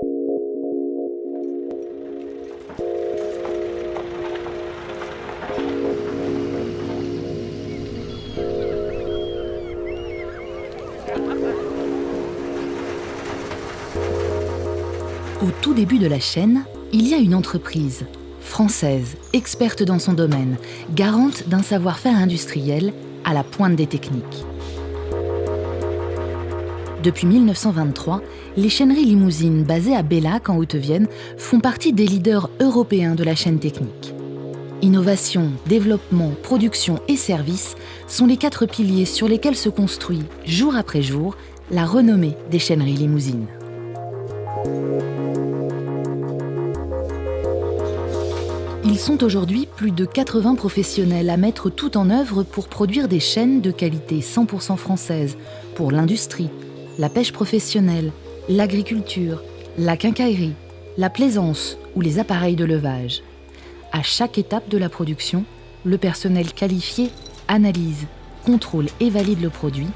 Au tout début de la chaîne, il y a une entreprise française, experte dans son domaine, garante d'un savoir-faire industriel à la pointe des techniques. Depuis 1923, les chaîneries Limousine basées à Bellac en Haute-Vienne font partie des leaders européens de la chaîne technique. Innovation, développement, production et services sont les 4 piliers sur lesquels se construit, jour après jour, la renommée des chaîneries Limousine. Ils sont aujourd'hui plus de 80 professionnels à mettre tout en œuvre pour produire des chaînes de qualité 100% française pour l'industrie, la pêche professionnelle, l'agriculture, la quincaillerie, la plaisance ou les appareils de levage. À chaque étape de la production, le personnel qualifié analyse, contrôle et valide le produit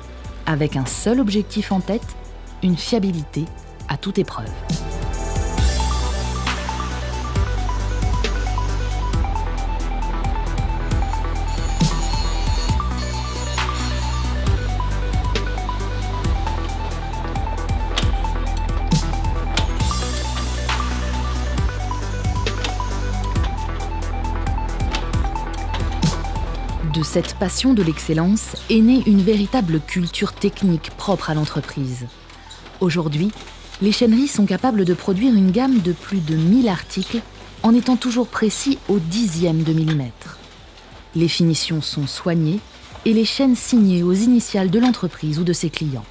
avec un seul objectif en tête, une fiabilité à toute épreuve. De cette passion de l'excellence est née une véritable culture technique propre à l'entreprise. Aujourd'hui, les chaîneries sont capables de produire une gamme de plus de 1000 articles en étant toujours précis au dixième de millimètre. Les finitions sont soignées et les chaînes signées aux initiales de l'entreprise ou de ses clients.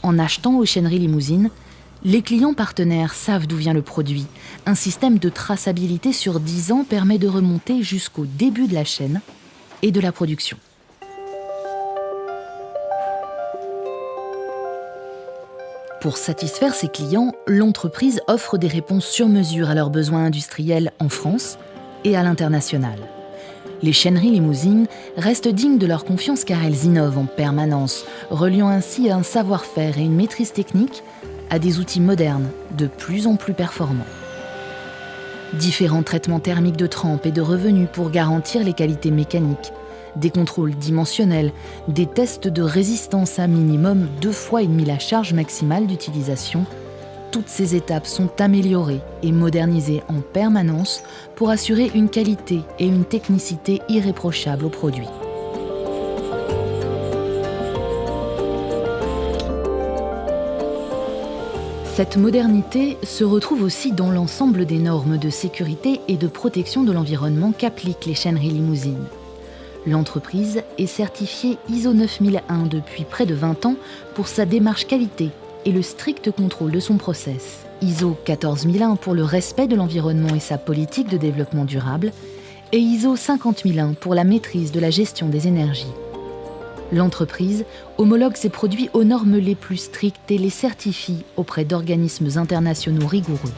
En achetant aux chaîneries Limousine, les clients partenaires savent d'où vient le produit. Un système de traçabilité sur 10 ans permet de remonter jusqu'au début de la chaîne et de la production. Pour satisfaire ses clients, l'entreprise offre des réponses sur mesure à leurs besoins industriels en France et à l'international. Les chaîneries Limousine restent dignes de leur confiance car elles innovent en permanence, reliant ainsi un savoir-faire et une maîtrise technique à des outils modernes de plus en plus performants. Différents traitements thermiques de trempe et de revenus pour garantir les qualités mécaniques, des contrôles dimensionnels, des tests de résistance à minimum 2,5 fois la charge maximale d'utilisation. Toutes ces étapes sont améliorées et modernisées en permanence pour assurer une qualité et une technicité irréprochables au produit. Cette modernité se retrouve aussi dans l'ensemble des normes de sécurité et de protection de l'environnement qu'appliquent les chaîneries Limousine. L'entreprise est certifiée ISO 9001 depuis près de 20 ans pour sa démarche qualité et le strict contrôle de son process. ISO 14001 pour le respect de l'environnement et sa politique de développement durable et ISO 50001 pour la maîtrise de la gestion des énergies. L'entreprise homologue ses produits aux normes les plus strictes et les certifie auprès d'organismes internationaux rigoureux.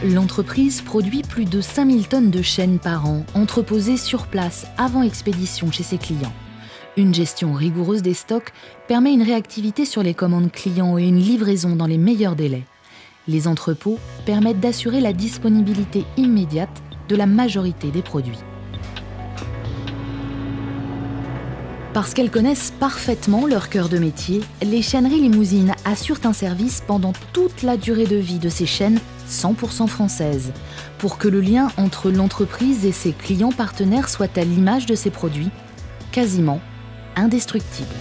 L'entreprise produit plus de 5000 tonnes de chaînes par an, entreposées sur place avant expédition chez ses clients. Une gestion rigoureuse des stocks permet une réactivité sur les commandes clients et une livraison dans les meilleurs délais. Les entrepôts permettent d'assurer la disponibilité immédiate de la majorité des produits. Parce qu'elles connaissent parfaitement leur cœur de métier, les chaîneries Limousine assurent un service pendant toute la durée de vie de ces chaînes 100% françaises, pour que le lien entre l'entreprise et ses clients partenaires soit à l'image de ses produits, quasiment indestructible.